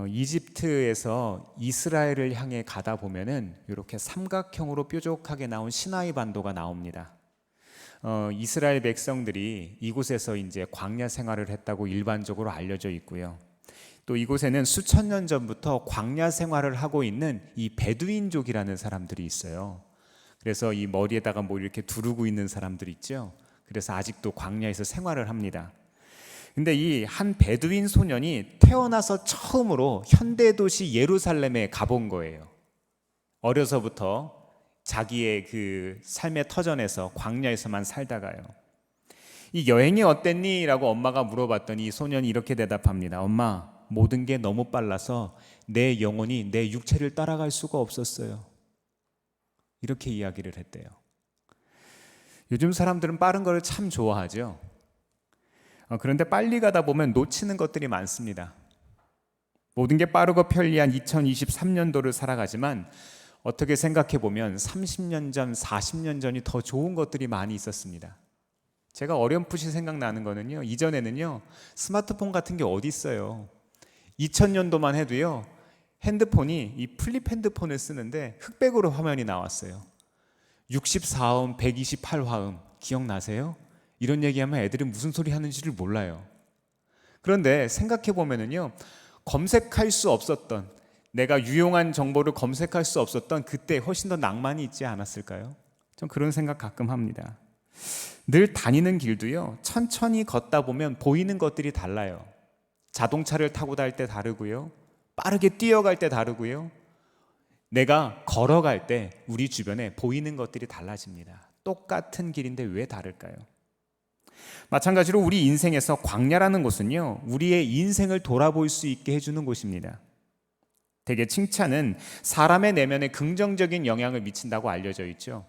이집트에서 이스라엘을 향해 가다 보면은 이렇게 삼각형으로 뾰족하게 나온 시나이 반도가 나옵니다. 이스라엘 백성들이 이곳에서 이제 광야 생활을 했다고 일반적으로 알려져 있고요. 또 이곳에는 수천 년 전부터 광야 생활을 하고 있는 이 베두인족이라는 사람들이 있어요. 그래서 이 머리에다가 뭐 이렇게 두르고 있는 사람들 있죠. 그래서 아직도 광야에서 생활을 합니다. 근데 이 한 베두인 소년이 태어나서 처음으로 현대 도시 예루살렘에 가본 거예요. 어려서부터 자기의 그 삶의 터전에서 광야에서만 살다가요. 이 여행이 어땠니? 라고 엄마가 물어봤더니 이 소년이 이렇게 대답합니다. 엄마, 모든 게 너무 빨라서 내 영혼이 내 육체를 따라갈 수가 없었어요. 이렇게 이야기를 했대요. 요즘 사람들은 빠른 걸 참 좋아하죠. 그런데 빨리 가다 보면 놓치는 것들이 많습니다. 모든 게 빠르고 편리한 2023년도를 살아가지만 어떻게 생각해 보면 30년 전, 40년 전이 더 좋은 것들이 많이 있었습니다. 제가 어렴풋이 생각나는 거는요, 이전에는요 스마트폰 같은 게 어디 있어요. 2000년도만 해도요 핸드폰이 이 플립 핸드폰을 쓰는데 흑백으로 화면이 나왔어요. 64음, 128화음 기억나세요? 이런 얘기하면 애들이 무슨 소리 하는지를 몰라요. 그런데 생각해 보면은요, 검색할 수 없었던, 내가 유용한 정보를 검색할 수 없었던 그때 훨씬 더 낭만이 있지 않았을까요? 좀 그런 생각 가끔 합니다. 늘 다니는 길도요, 천천히 걷다 보면 보이는 것들이 달라요. 자동차를 타고 다닐 때 다르고요, 빠르게 뛰어갈 때 다르고요, 내가 걸어갈 때 우리 주변에 보이는 것들이 달라집니다. 똑같은 길인데 왜 다를까요? 마찬가지로 우리 인생에서 광야라는 곳은요, 우리의 인생을 돌아볼 수 있게 해주는 곳입니다. 대개 칭찬은 사람의 내면에 긍정적인 영향을 미친다고 알려져 있죠.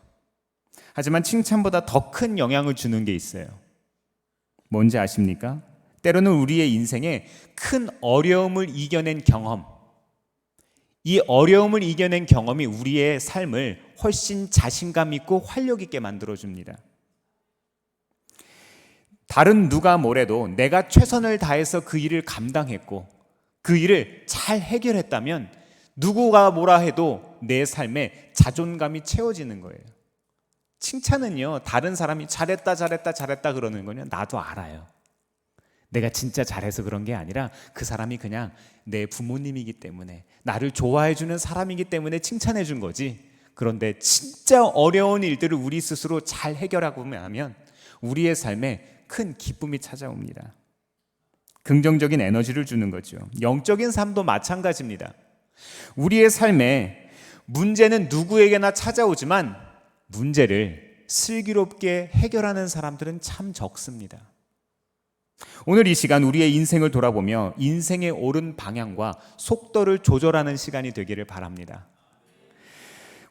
하지만 칭찬보다 더 큰 영향을 주는 게 있어요. 뭔지 아십니까? 때로는 우리의 인생에 큰 어려움을 이겨낸 경험, 이 어려움을 이겨낸 경험이 우리의 삶을 훨씬 자신감 있고 활력 있게 만들어줍니다. 다른 누가 뭐래도 내가 최선을 다해서 그 일을 감당했고 그 일을 잘 해결했다면 누구가 뭐라 해도 내 삶에 자존감이 채워지는 거예요. 칭찬은요, 다른 사람이 잘했다 그러는 거는 나도 알아요. 내가 진짜 잘해서 그런 게 아니라 그 사람이 그냥 내 부모님이기 때문에, 나를 좋아해 주는 사람이기 때문에 칭찬해 준 거지. 그런데 진짜 어려운 일들을 우리 스스로 잘 해결하고 하면 우리의 삶에 큰 기쁨이 찾아옵니다. 긍정적인 에너지를 주는 거죠. 영적인 삶도 마찬가지입니다. 우리의 삶에 문제는 누구에게나 찾아오지만 문제를 슬기롭게 해결하는 사람들은 참 적습니다. 오늘 이 시간 우리의 인생을 돌아보며 인생의 옳은 방향과 속도를 조절하는 시간이 되기를 바랍니다.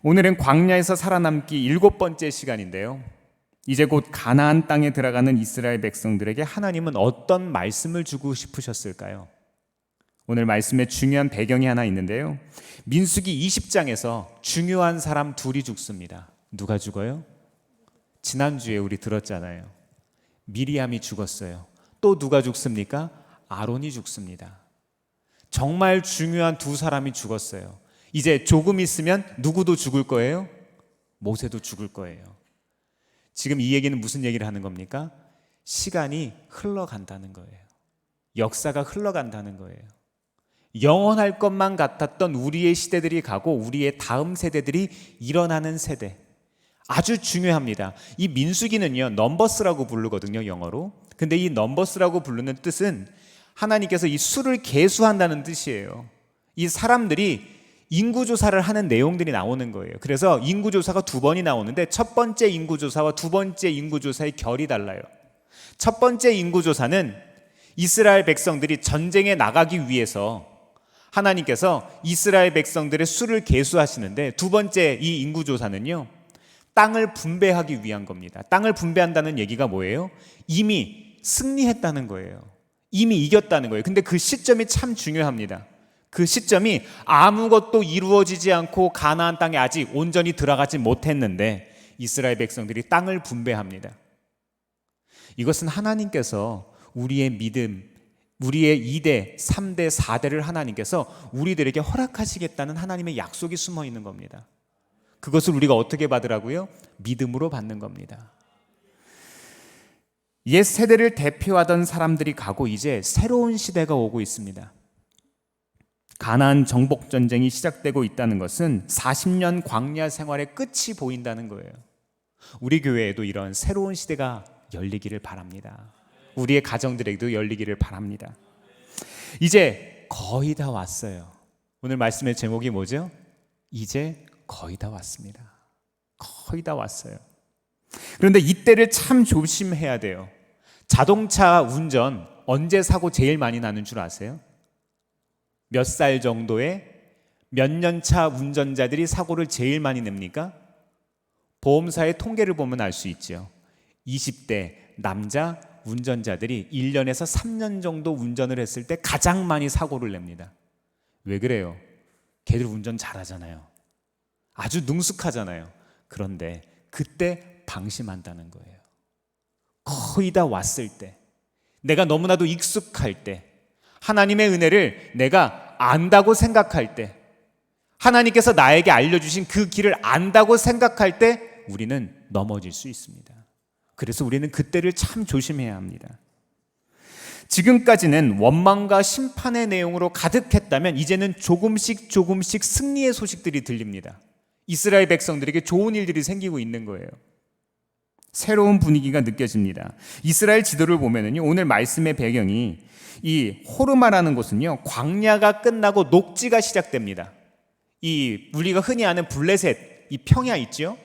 오늘은 광야에서 살아남기 7번째 시간인데요, 이제 곧 가나안 땅에 들어가는 이스라엘 백성들에게 하나님은 어떤 말씀을 주고 싶으셨을까요? 오늘 말씀에 중요한 배경이 하나 있는데요, 민수기 20장에서 중요한 사람 둘이 죽습니다. 누가 죽어요? 지난주에 우리 들었잖아요. 미리암이 죽었어요. 또 누가 죽습니까? 아론이 죽습니다. 정말 중요한 두 사람이 죽었어요. 이제 조금 있으면 누구도 죽을 거예요? 모세도 죽을 거예요. 지금 이 얘기는 무슨 얘기를 하는 겁니까? 시간이 흘러간다는 거예요. 역사가 흘러간다는 거예요. 영원할 것만 같았던 우리의 시대들이 가고 우리의 다음 세대들이 일어나는 세대, 아주 중요합니다. 이 민수기는요, 넘버스라고 부르거든요, 영어로. 근데 이 넘버스라고 부르는 뜻은 하나님께서 이 수를 계수한다는 뜻이에요. 이 사람들이 인구조사를 하는 내용들이 나오는 거예요. 그래서 인구조사가 2번이 나오는데 첫 번째 인구조사와 두 번째 인구조사의 결이 달라요. 첫 번째 인구조사는 이스라엘 백성들이 전쟁에 나가기 위해서 하나님께서 이스라엘 백성들의 수를 계수하시는데, 두 번째 이 인구조사는요, 땅을 분배하기 위한 겁니다. 땅을 분배한다는 얘기가 뭐예요? 이미 승리했다는 거예요. 이미 이겼다는 거예요. 근데 그 시점이 참 중요합니다. 그 시점이 아무것도 이루어지지 않고 가나안 땅에 아직 온전히 들어가지 못했는데 이스라엘 백성들이 땅을 분배합니다. 이것은 하나님께서 우리의 믿음, 우리의 2대, 3대, 4대를 하나님께서 우리들에게 허락하시겠다는 하나님의 약속이 숨어 있는 겁니다. 그것을 우리가 어떻게 받으라고요? 믿음으로 받는 겁니다. 옛 세대를 대표하던 사람들이 가고 이제 새로운 시대가 오고 있습니다. 가나안 정복 전쟁이 시작되고 있다는 것은 40년 광야 생활의 끝이 보인다는 거예요. 우리 교회에도 이런 새로운 시대가 열리기를 바랍니다. 우리의 가정들에게도 열리기를 바랍니다. 이제 거의 다 왔어요. 오늘 말씀의 제목이 뭐죠? 이제 거의 다 왔습니다. 거의 다 왔어요. 그런데 이때를 참 조심해야 돼요. 자동차 운전 언제 사고 제일 많이 나는 줄 아세요? 몇 살 정도의 몇 년 차 운전자들이 사고를 제일 많이 냅니까? 보험사의 통계를 보면 알 수 있죠. 20대 남자 운전자들이 1년에서 3년 정도 운전을 했을 때 가장 많이 사고를 냅니다. 왜 그래요? 걔들 운전 잘하잖아요. 아주 능숙하잖아요. 그런데 그때 방심한다는 거예요. 거의 다 왔을 때, 내가 너무나도 익숙할 때, 하나님의 은혜를 내가 안다고 생각할 때, 하나님께서 나에게 알려주신 그 길을 안다고 생각할 때 우리는 넘어질 수 있습니다. 그래서 우리는 그때를 참 조심해야 합니다. 지금까지는 원망과 심판의 내용으로 가득했다면 이제는 조금씩 승리의 소식들이 들립니다. 이스라엘 백성들에게 좋은 일들이 생기고 있는 거예요. 새로운 분위기가 느껴집니다. 이스라엘 지도를 보면은요, 오늘 말씀의 배경이 이 호르마라는 곳은요, 광야가 끝나고 녹지가 시작됩니다. 이 우리가 흔히 아는 블레셋, 이 평야 있죠?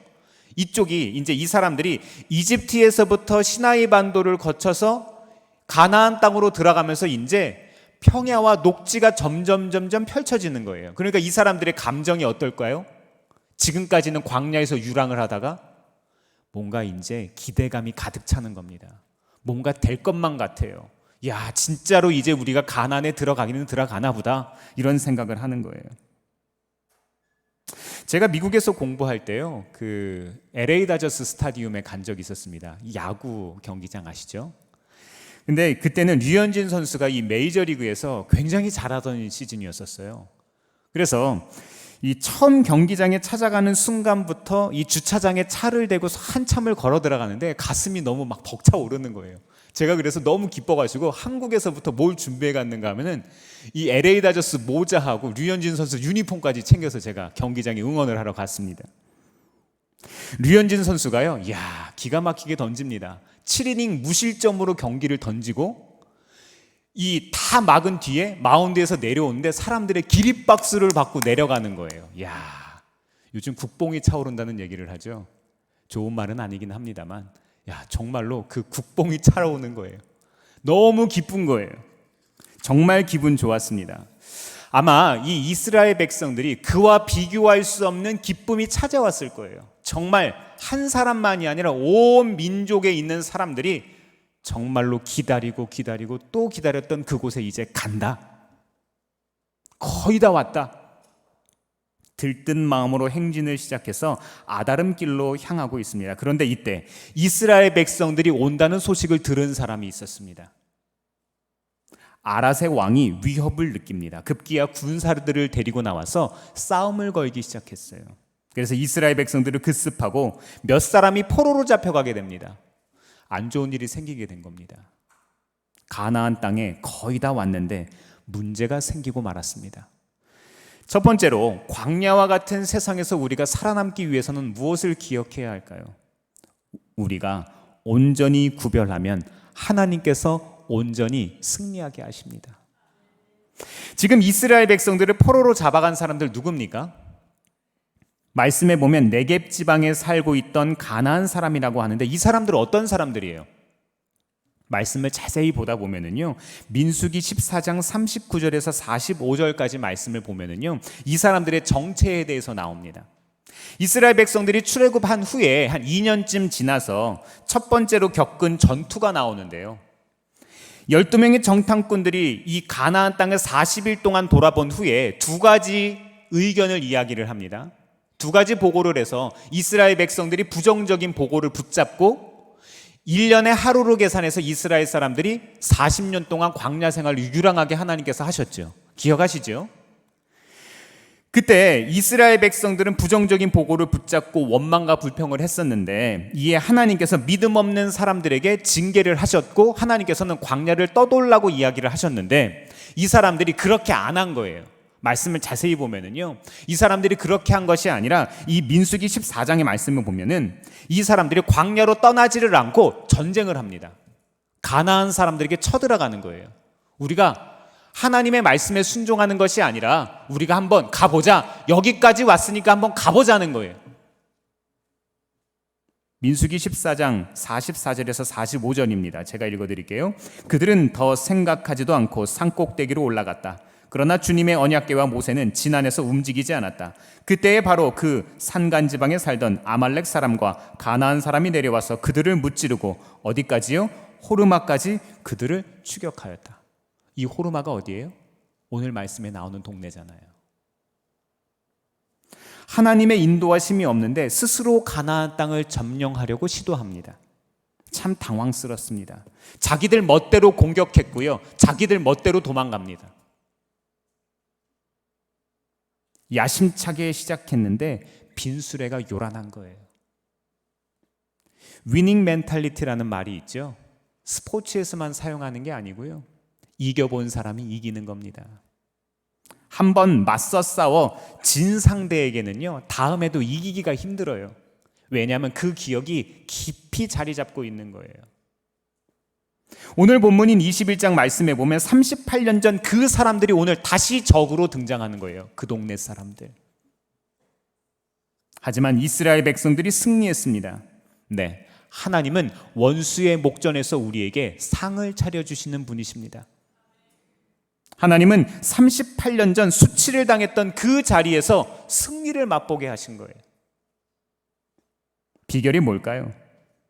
이쪽이 이제 이 사람들이 이집트에서부터 시나이 반도를 거쳐서 가나안 땅으로 들어가면서 이제 평야와 녹지가 점점 펼쳐지는 거예요. 그러니까 이 사람들의 감정이 어떨까요? 지금까지는 광야에서 유랑을 하다가 뭔가 이제 기대감이 가득 차는 겁니다. 뭔가 될 것만 같아요. 야, 진짜로 이제 우리가 가나안에 들어가기는 들어가나 보다, 이런 생각을 하는 거예요. 제가 미국에서 공부할 때요, 그 LA 다저스 스타디움에 간 적이 있었습니다. 야구 경기장 아시죠? 근데 그때는 류현진 선수가 이 메이저리그에서 굉장히 잘하던 시즌이었었어요. 그래서 이 처음 경기장에 찾아가는 순간부터 이 주차장에 차를 대고 한참을 걸어 들어가는데 가슴이 너무 막 벅차오르는 거예요. 제가 그래서 너무 기뻐가지고 한국에서부터 뭘 준비해 갔는가 하면은 이 LA 다저스 모자하고 류현진 선수 유니폼까지 챙겨서 제가 경기장에 응원을 하러 갔습니다. 류현진 선수가요, 이야, 기가 막히게 던집니다. 7이닝 무실점으로 경기를 던지고 이 다 막은 뒤에 마운드에서 내려오는데 사람들의 기립박수를 받고 내려가는 거예요. 이야, 요즘 국뽕이 차오른다는 얘기를 하죠. 좋은 말은 아니긴 합니다만, 야, 정말로 그 국뽕이 차오르는 거예요. 너무 기쁜 거예요. 정말 기분 좋았습니다. 아마 이 이스라엘 백성들이 그와 비교할 수 없는 기쁨이 찾아왔을 거예요. 정말 한 사람만이 아니라 온 민족에 있는 사람들이 정말로 기다리고 또 기다렸던 그곳에 이제 간다. 거의 다 왔다. 들뜬 마음으로 행진을 시작해서 아다름길로 향하고 있습니다. 그런데 이때 이스라엘 백성들이 온다는 소식을 들은 사람이 있었습니다. 아랏의 왕이 위협을 느낍니다. 급기야 군사들을 데리고 나와서 싸움을 걸기 시작했어요. 그래서 이스라엘 백성들을 급습하고 몇 사람이 포로로 잡혀가게 됩니다. 안 좋은 일이 생기게 된 겁니다. 가나안 땅에 거의 다 왔는데 문제가 생기고 말았습니다. 첫 번째로, 광야와 같은 세상에서 우리가 살아남기 위해서는 무엇을 기억해야 할까요? 우리가 온전히 구별하면 하나님께서 온전히 승리하게 하십니다. 지금 이스라엘 백성들을 포로로 잡아간 사람들 누굽니까? 말씀에 보면 네겝 지방에 살고 있던 가나안 사람이라고 하는데, 이 사람들은 어떤 사람들이에요? 말씀을 자세히 보다 보면은요, 민수기 14장 39절에서 45절까지 말씀을 보면은요, 이 사람들의 정체에 대해서 나옵니다. 이스라엘 백성들이 출애굽한 후에 한 2년쯤 지나서 첫 번째로 겪은 전투가 나오는데요, 12명의 정탐꾼들이 이 가나안 땅을 40일 동안 돌아본 후에 두 가지 의견을 이야기를 합니다. 두 가지 보고를 해서 이스라엘 백성들이 부정적인 보고를 붙잡고 1년에 하루로 계산해서 이스라엘 사람들이 40년 동안 광야 생활을 유랑하게 하나님께서 하셨죠. 기억하시죠? 그때 이스라엘 백성들은 부정적인 보고를 붙잡고 원망과 불평을 했었는데, 이에 하나님께서 믿음 없는 사람들에게 징계를 하셨고 하나님께서는 광야를 떠돌라고 이야기를 하셨는데, 이 사람들이 그렇게 안 한 거예요. 말씀을 자세히 보면은요, 이 사람들이 그렇게 한 것이 아니라 이 민수기 14장의 말씀을 보면은 이 사람들이 광야로 떠나지를 않고 전쟁을 합니다. 가나안 사람들에게 쳐들어가는 거예요. 우리가 하나님의 말씀에 순종하는 것이 아니라 우리가 한번 가보자, 여기까지 왔으니까 한번 가보자는 거예요. 민수기 14장 44절에서 45절입니다. 제가 읽어드릴게요. 그들은 더 생각하지도 않고 산꼭대기로 올라갔다. 그러나 주님의 언약궤와 모세는 지난에서 움직이지 않았다. 그때에 바로 그 산간지방에 살던 아말렉 사람과 가나안 사람이 내려와서 그들을 무찌르고 어디까지요? 호르마까지 그들을 추격하였다. 이 호르마가 어디예요? 오늘 말씀에 나오는 동네잖아요. 하나님의 인도하심이 없는데 스스로 가나안 땅을 점령하려고 시도합니다. 참 당황스럽습니다. 자기들 멋대로 공격했고요, 자기들 멋대로 도망갑니다. 야심차게 시작했는데 빈수레가 요란한 거예요. 위닝 멘탈리티라는 말이 있죠. 스포츠에서만 사용하는 게 아니고요, 이겨본 사람이 이기는 겁니다. 한번 맞서 싸워 진 상대에게는요, 다음에도 이기기가 힘들어요. 왜냐하면 그 기억이 깊이 자리 잡고 있는 거예요. 오늘 본문인 21장 말씀에 보면 38년 전 그 사람들이 오늘 다시 적으로 등장하는 거예요. 그 동네 사람들. 하지만 이스라엘 백성들이 승리했습니다. 네, 하나님은 원수의 목전에서 우리에게 상을 차려주시는 분이십니다. 하나님은 38년 전 수치를 당했던 그 자리에서 승리를 맛보게 하신 거예요. 비결이 뭘까요?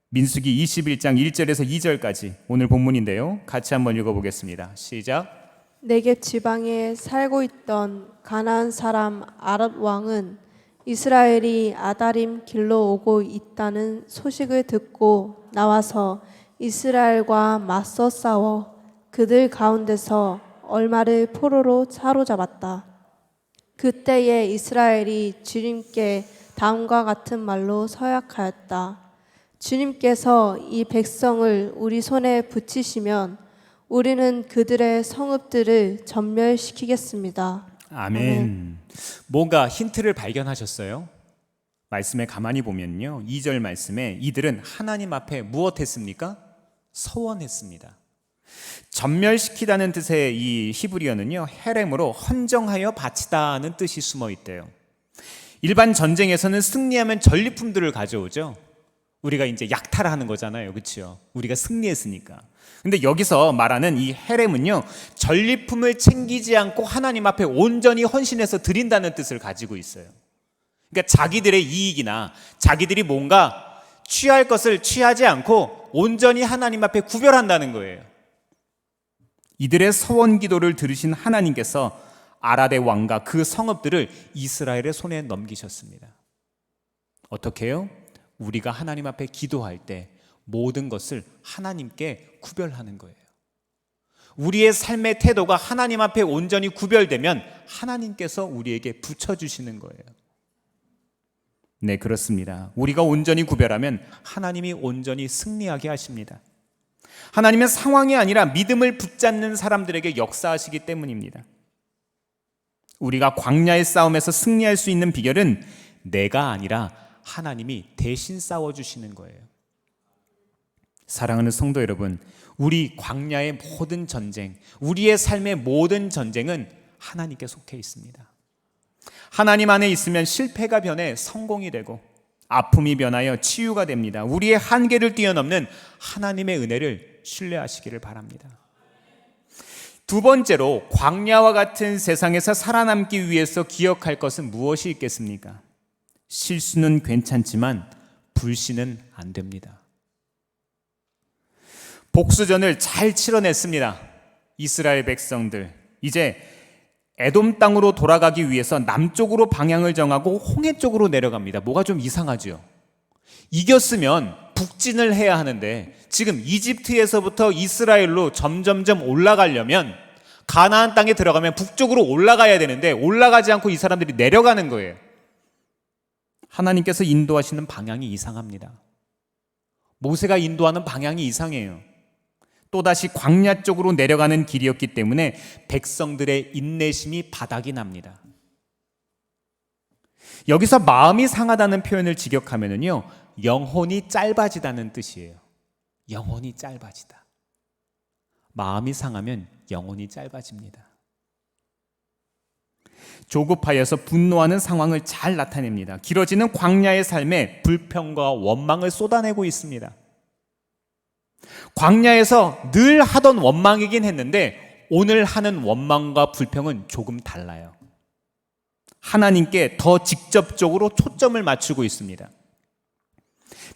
민수기 21장 1절에서 2절까지 오늘 본문인데요, 같이 한번 읽어보겠습니다. 시작. 네겝 지방에 살고 있던 가나안 사람 아랏 왕은 이스라엘이 아다림 길로 오고 있다는 소식을 듣고 나와서 이스라엘과 맞서 싸워 그들 가운데서 얼마를 포로로 사로잡았다. 그때에 이스라엘이 주님께 다음과 같은 말로 서약하였다. 주님께서 이 백성을 우리 손에 붙이시면 우리는 그들의 성읍들을 전멸시키겠습니다. 아멘. 뭔가 힌트를 발견하셨어요? 말씀에 가만히 보면요, 2절 말씀에 이들은 하나님 앞에 무엇했습니까? 서원했습니다. 전멸시키다는 뜻의 이 히브리어는요, 헤렘으로 헌정하여 바치다는 뜻이 숨어 있대요. 일반 전쟁에서는 승리하면 전리품들을 가져오죠. 우리가 이제 약탈하는 거잖아요, 그렇죠? 우리가 승리했으니까. 근데 여기서 말하는 이 헤렘은요, 전리품을 챙기지 않고 하나님 앞에 온전히 헌신해서 드린다는 뜻을 가지고 있어요. 그러니까 자기들의 이익이나 자기들이 뭔가 취할 것을 취하지 않고 온전히 하나님 앞에 구별한다는 거예요. 이들의 서원 기도를 들으신 하나님께서 아라데 왕과 그 성읍들을 이스라엘의 손에 넘기셨습니다. 어떻게 해요? 우리가 하나님 앞에 기도할 때 모든 것을 하나님께 구별하는 거예요. 우리의 삶의 태도가 하나님 앞에 온전히 구별되면 하나님께서 우리에게 붙여주시는 거예요. 네, 그렇습니다. 우리가 온전히 구별하면 하나님이 온전히 승리하게 하십니다. 하나님은 상황이 아니라 믿음을 붙잡는 사람들에게 역사하시기 때문입니다. 우리가 광야의 싸움에서 승리할 수 있는 비결은 내가 아니라 하나님이 대신 싸워주시는 거예요. 사랑하는 성도 여러분, 우리 광야의 모든 전쟁, 우리의 삶의 모든 전쟁은 하나님께 속해 있습니다. 하나님 안에 있으면 실패가 변해 성공이 되고 아픔이 변하여 치유가 됩니다. 우리의 한계를 뛰어넘는 하나님의 은혜를 신뢰하시기를 바랍니다. 두 번째로, 광야와 같은 세상에서 살아남기 위해서 기억할 것은 무엇이 있겠습니까? 실수는 괜찮지만 불신은 안 됩니다. 복수전을 잘 치러냈습니다. 이스라엘 백성들, 이제 에돔 땅으로 돌아가기 위해서 남쪽으로 방향을 정하고 홍해 쪽으로 내려갑니다. 뭐가 좀 이상하죠? 이겼으면 북진을 해야 하는데 지금 이집트에서부터 이스라엘로 점점점 올라가려면 가나안 땅에 들어가면 북쪽으로 올라가야 되는데 올라가지 않고 이 사람들이 내려가는 거예요. 하나님께서 인도하시는 방향이 이상합니다. 모세가 인도하는 방향이 이상해요. 또다시 광야 쪽으로 내려가는 길이었기 때문에 백성들의 인내심이 바닥이 납니다. 여기서 마음이 상하다는 표현을 직역하면은요, 영혼이 짧아지다는 뜻이에요. 영혼이 짧아지다. 마음이 상하면 영혼이 짧아집니다. 조급하여서 분노하는 상황을 잘 나타냅니다. 길어지는 광야의 삶에 불평과 원망을 쏟아내고 있습니다. 광야에서 늘 하던 원망이긴 했는데 오늘 하는 원망과 불평은 조금 달라요. 하나님께 더 직접적으로 초점을 맞추고 있습니다.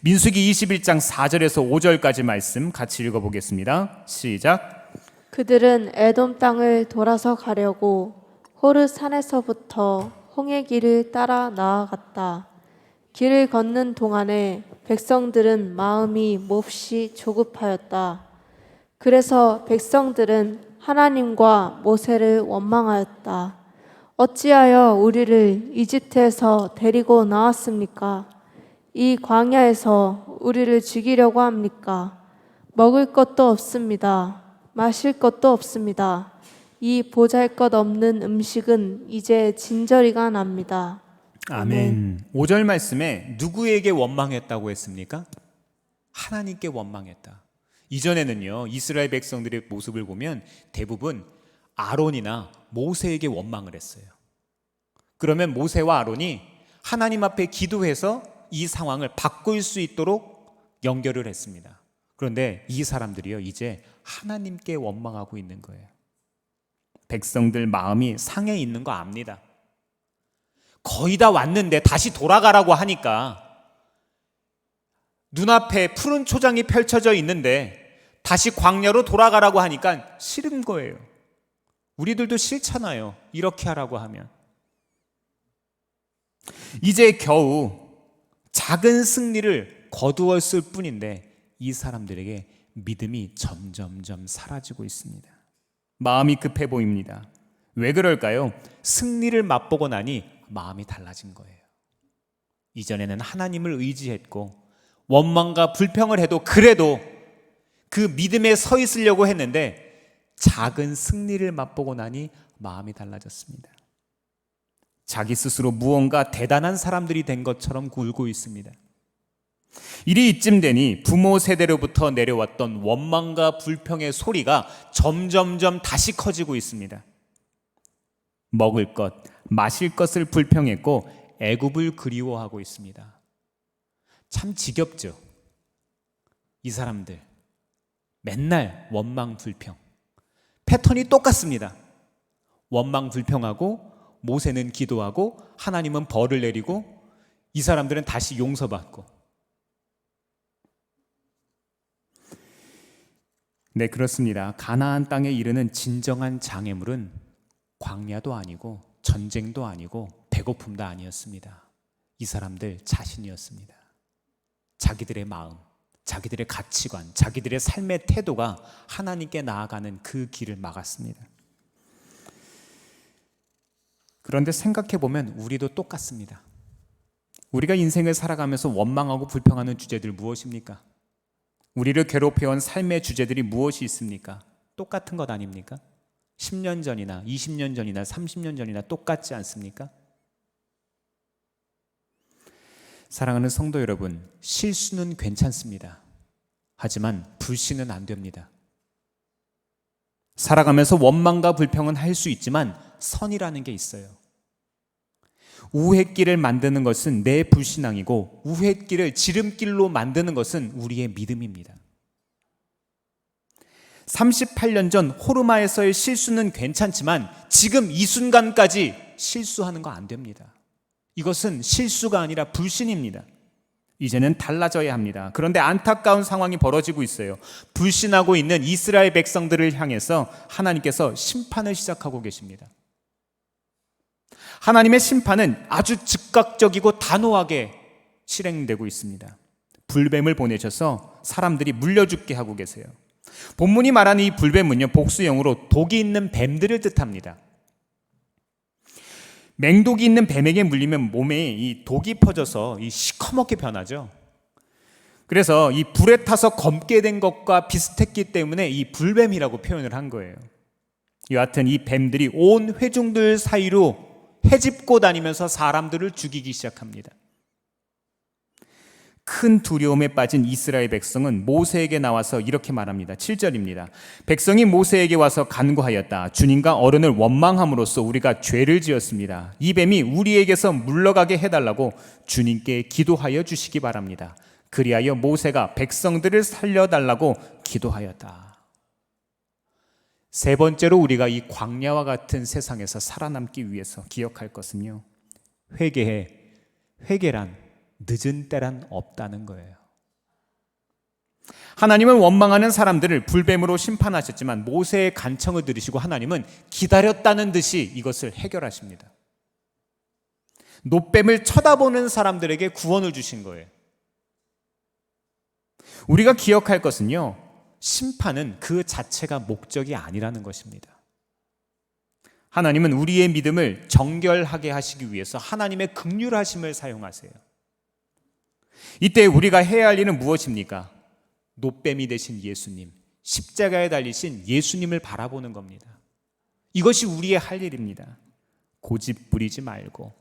민수기 21장 4절에서 5절까지 말씀 같이 읽어보겠습니다. 시작. 그들은 에돔 땅을 돌아서 가려고 호르 산에서부터 홍해 길을 따라 나아갔다. 길을 걷는 동안에 백성들은 마음이 몹시 조급하였다. 그래서 백성들은 하나님과 모세를 원망하였다. 어찌하여 우리를 이집트에서 데리고 나왔습니까? 이 광야에서 우리를 죽이려고 합니까? 먹을 것도 없습니다. 마실 것도 없습니다. 이 보잘것없는 음식은 이제 진저리가 납니다. 아멘. 5절 말씀에 누구에게 원망했다고 했습니까? 하나님께 원망했다. 이전에는요, 이스라엘 백성들의 모습을 보면 대부분 아론이나 모세에게 원망을 했어요. 그러면 모세와 아론이 하나님 앞에 기도해서 이 상황을 바꿀 수 있도록 연결을 했습니다. 그런데 이 사람들이요, 이제 하나님께 원망하고 있는 거예요. 백성들 마음이 상해 있는 거 압니다. 거의 다 왔는데 다시 돌아가라고 하니까 눈앞에 푸른 초장이 펼쳐져 있는데 다시 광야로 돌아가라고 하니까 싫은 거예요. 우리들도 싫잖아요. 이렇게 하라고 하면. 이제 겨우 작은 승리를 거두었을 뿐인데 이 사람들에게 믿음이 점점점 사라지고 있습니다. 마음이 급해 보입니다. 왜 그럴까요? 승리를 맛보고 나니 마음이 달라진 거예요. 이전에는 하나님을 의지했고 원망과 불평을 해도 그래도 그 믿음에 서 있으려고 했는데 작은 승리를 맛보고 나니 마음이 달라졌습니다. 자기 스스로 무언가 대단한 사람들이 된 것처럼 굴고 있습니다. 일이 이쯤 되니 부모 세대로부터 내려왔던 원망과 불평의 소리가 점점점 다시 커지고 있습니다. 먹을 것, 마실 것을 불평했고 애굽을 그리워하고 있습니다. 참 지겹죠? 이 사람들 맨날 원망 불평. 패턴이 똑같습니다. 원망 불평하고 모세는 기도하고 하나님은 벌을 내리고 이 사람들은 다시 용서받고. 네, 그렇습니다. 가나안 땅에 이르는 진정한 장애물은 광야도 아니고 전쟁도 아니고 배고픔도 아니었습니다. 이 사람들 자신이었습니다. 자기들의 마음, 자기들의 가치관, 자기들의 삶의 태도가 하나님께 나아가는 그 길을 막았습니다. 그런데 생각해보면 우리도 똑같습니다. 우리가 인생을 살아가면서 원망하고 불평하는 주제들 무엇입니까? 우리를 괴롭혀온 삶의 주제들이 무엇이 있습니까? 똑같은 것 아닙니까? 10년 전이나 20년 전이나 30년 전이나 똑같지 않습니까? 사랑하는 성도 여러분, 실수는 괜찮습니다. 하지만 불신은 안 됩니다. 살아가면서 원망과 불평은 할 수 있지만 선이라는 게 있어요. 우회길을 만드는 것은 내 불신앙이고 우회길을 지름길로 만드는 것은 우리의 믿음입니다. 38년 전 호르마에서의 실수는 괜찮지만 지금 이 순간까지 실수하는 거 안 됩니다. 이것은 실수가 아니라 불신입니다. 이제는 달라져야 합니다. 그런데 안타까운 상황이 벌어지고 있어요. 불신하고 있는 이스라엘 백성들을 향해서 하나님께서 심판을 시작하고 계십니다. 하나님의 심판은 아주 즉각적이고 단호하게 실행되고 있습니다. 불뱀을 보내셔서 사람들이 물려 죽게 하고 계세요. 본문이 말하는 이 불뱀은요, 복수형으로 독이 있는 뱀들을 뜻합니다. 맹독이 있는 뱀에게 물리면 몸에 이 독이 퍼져서 이 시커멓게 변하죠. 그래서 이 불에 타서 검게 된 것과 비슷했기 때문에 이 불뱀이라고 표현을 한 거예요. 여하튼 이 뱀들이 온 회중들 사이로 헤집고 다니면서 사람들을 죽이기 시작합니다. 큰 두려움에 빠진 이스라엘 백성은 모세에게 나와서 이렇게 말합니다. 7절입니다. 백성이 모세에게 와서 간구하였다. 주님과 어른을 원망함으로써 우리가 죄를 지었습니다. 이 뱀이 우리에게서 물러가게 해달라고 주님께 기도하여 주시기 바랍니다. 그리하여 모세가 백성들을 살려달라고 기도하였다. 세 번째로 우리가 이 광야와 같은 세상에서 살아남기 위해서 기억할 것은요, 회개란 늦은 때란 없다는 거예요. 하나님을 원망하는 사람들을 불뱀으로 심판하셨지만 모세의 간청을 들으시고 하나님은 기다렸다는 듯이 이것을 해결하십니다. 놋뱀을 쳐다보는 사람들에게 구원을 주신 거예요. 우리가 기억할 것은요, 심판은 그 자체가 목적이 아니라는 것입니다. 하나님은 우리의 믿음을 정결하게 하시기 위해서 하나님의 긍휼하심을 사용하세요. 이때 우리가 해야 할 일은 무엇입니까? 놋뱀이 되신 예수님, 십자가에 달리신 예수님을 바라보는 겁니다. 이것이 우리의 할 일입니다. 고집 부리지 말고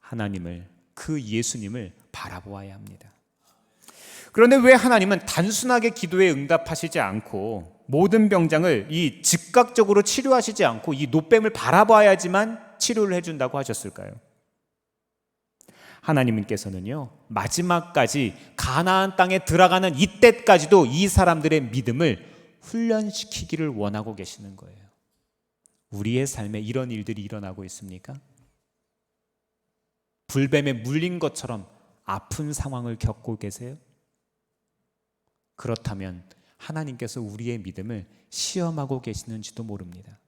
하나님을, 그 예수님을 바라보아야 합니다. 그런데 왜 하나님은 단순하게 기도에 응답하시지 않고 모든 병장을 이 즉각적으로 치료하시지 않고 이 놋뱀을 바라봐야지만 치료를 해준다고 하셨을까요? 하나님께서는요, 마지막까지 가나안 땅에 들어가는 이때까지도 이 사람들의 믿음을 훈련시키기를 원하고 계시는 거예요. 우리의 삶에 이런 일들이 일어나고 있습니까? 불뱀에 물린 것처럼 아픈 상황을 겪고 계세요? 그렇다면 하나님께서 우리의 믿음을 시험하고 계시는지도 모릅니다.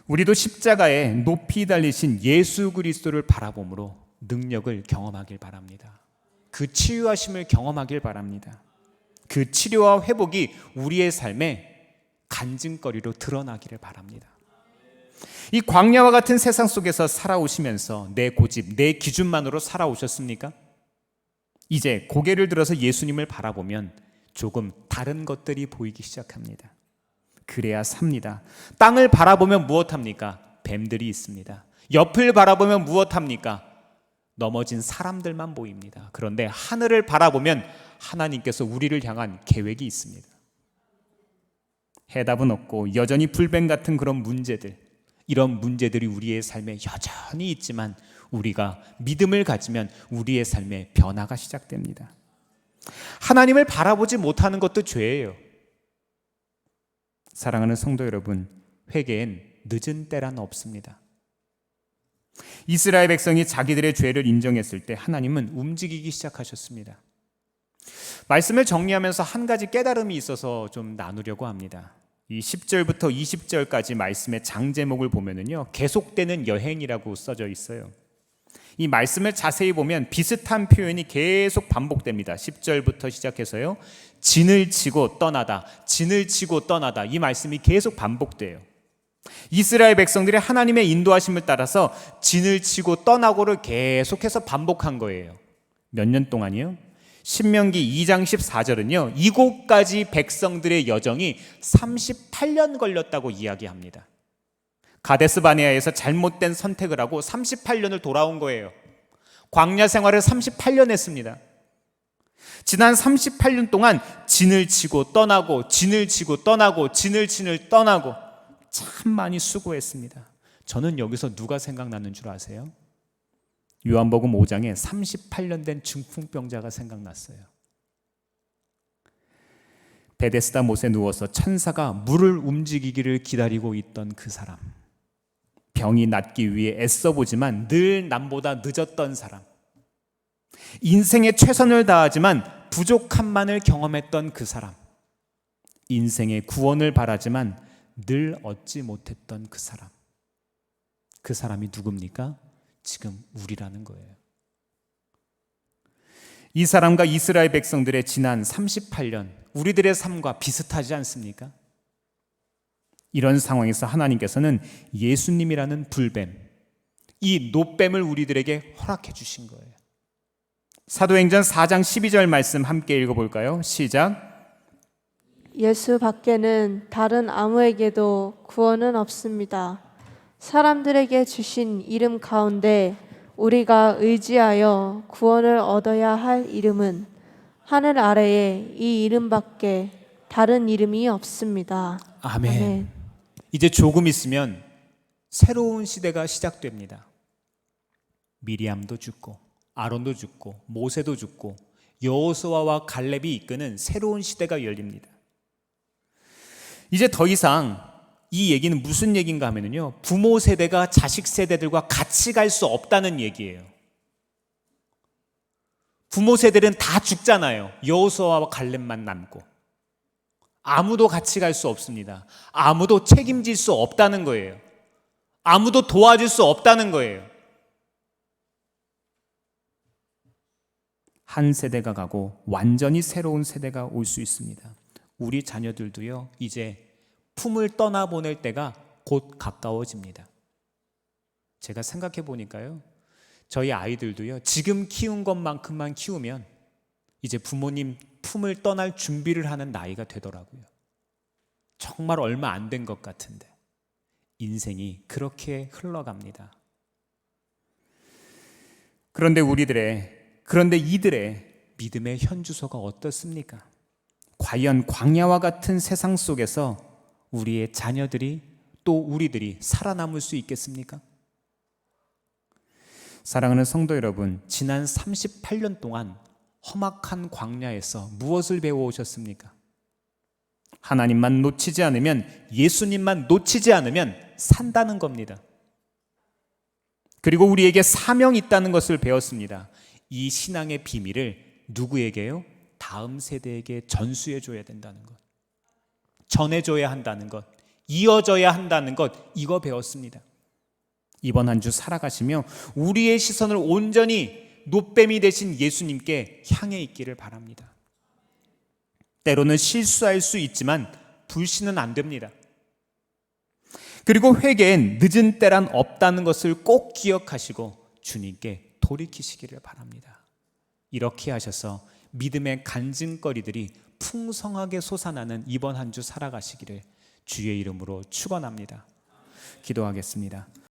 우리도 십자가에 높이 달리신 예수 그리스도를 바라봄으로 능력을 경험하길 바랍니다. 그 치유하심을 경험하길 바랍니다. 그 치료와 회복이 우리의 삶에 간증거리로 드러나기를 바랍니다. 이 광야와 같은 세상 속에서 살아오시면서 내 고집, 내 기준만으로 살아오셨습니까? 이제 고개를 들어서 예수님을 바라보면 조금 다른 것들이 보이기 시작합니다. 그래야 삽니다. 땅을 바라보면 무엇합니까? 뱀들이 있습니다. 옆을 바라보면 무엇합니까? 넘어진 사람들만 보입니다. 그런데 하늘을 바라보면 하나님께서 우리를 향한 계획이 있습니다. 해답은 없고 여전히 불뱀 같은 그런 문제들, 이런 문제들이 우리의 삶에 여전히 있지만 우리가 믿음을 가지면 우리의 삶에 변화가 시작됩니다. 하나님을 바라보지 못하는 것도 죄예요. 사랑하는 성도 여러분, 회개엔 늦은 때란 없습니다. 이스라엘 백성이 자기들의 죄를 인정했을 때 하나님은 움직이기 시작하셨습니다. 말씀을 정리하면서 한 가지 깨달음이 있어서 좀 나누려고 합니다. 이 10절부터 20절까지 말씀의 장제목을 보면은요, 계속되는 여행이라고 써져 있어요. 이 말씀을 자세히 보면 비슷한 표현이 계속 반복됩니다. 10절부터 시작해서요, 진을 치고 떠나다, 진을 치고 떠나다, 이 말씀이 계속 반복돼요. 이스라엘 백성들이 하나님의 인도하심을 따라서 진을 치고 떠나고를 계속해서 반복한 거예요. 몇 년 동안이요? 신명기 2장 14절은요, 이곳까지 백성들의 여정이 38년 걸렸다고 이야기합니다. 가데스 바네아에서 잘못된 선택을 하고 38년을 돌아온 거예요. 광야 생활을 38년 했습니다. 지난 38년 동안 진을 치고 떠나고, 진을 치고 떠나고, 진을 떠나고 참 많이 수고했습니다. 저는 여기서 누가 생각나는 줄 아세요? 요한복음 5장에 38년 된 중풍병자가 생각났어요. 베데스다 못에 누워서 천사가 물을 움직이기를 기다리고 있던 그 사람, 병이 낫기 위해 애써보지만 늘 남보다 늦었던 사람, 인생에 최선을 다하지만 부족함만을 경험했던 그 사람, 인생의 구원을 바라지만 늘 얻지 못했던 그 사람, 그 사람이 누굽니까? 지금 우리라는 거예요. 이 사람과 이스라엘 백성들의 지난 38년, 우리들의 삶과 비슷하지 않습니까? 이런 상황에서 하나님께서는 예수님이라는 불뱀, 이 노뱀을 우리들에게 허락해 주신 거예요. 사도행전 4장 12절 말씀 함께 읽어볼까요? 시작. 예수 밖에는 다른 아무에게도 구원은 없습니다. 사람들에게 주신 이름 가운데 우리가 의지하여 구원을 얻어야 할 이름은 하늘 아래에 이 이름밖에 다른 이름이 없습니다. 아멘. 이제 조금 있으면 새로운 시대가 시작됩니다. 미리암도 죽고 아론도 죽고 모세도 죽고 여호수아와 갈렙이 이끄는 새로운 시대가 열립니다. 이제 더 이상 이 얘기는 무슨 얘기인가 하면요, 부모 세대가 자식 세대들과 같이 갈 수 없다는 얘기예요. 부모 세대는 다 죽잖아요. 여호수아와 갈렙만 남고 아무도 같이 갈 수 없습니다. 아무도 책임질 수 없다는 거예요. 아무도 도와줄 수 없다는 거예요. 한 세대가 가고 완전히 새로운 세대가 올 수 있습니다. 우리 자녀들도요, 이제 품을 떠나보낼 때가 곧 가까워집니다. 제가 생각해 보니까요, 저희 아이들도요, 지금 키운 것만큼만 키우면 이제 부모님 품을 떠날 준비를 하는 나이가 되더라고요. 정말 얼마 안 된 것 같은데 인생이 그렇게 흘러갑니다. 그런데 이들의 믿음의 현주소가 어떻습니까? 과연 광야와 같은 세상 속에서 우리의 자녀들이 또 우리들이 살아남을 수 있겠습니까? 사랑하는 성도 여러분, 지난 38년 동안 험악한 광야에서 무엇을 배워오셨습니까? 하나님만 놓치지 않으면, 예수님만 놓치지 않으면 산다는 겁니다. 그리고 우리에게 사명이 있다는 것을 배웠습니다. 이 신앙의 비밀을 누구에게요? 다음 세대에게 전수해 줘야 된다는 것, 전해줘야 한다는 것, 이어져야 한다는 것, 이거 배웠습니다. 이번 한 주 살아가시며 우리의 시선을 온전히 노뱀이 되신 예수님께 향해 있기를 바랍니다. 때로는 실수할 수 있지만 불신은 안 됩니다. 그리고 회개엔 늦은 때란 없다는 것을 꼭 기억하시고 주님께 돌이키시기를 바랍니다. 이렇게 하셔서 믿음의 간증거리들이 풍성하게 솟아나는 이번 한 주 살아가시기를 주의 이름으로 축원합니다. 기도하겠습니다.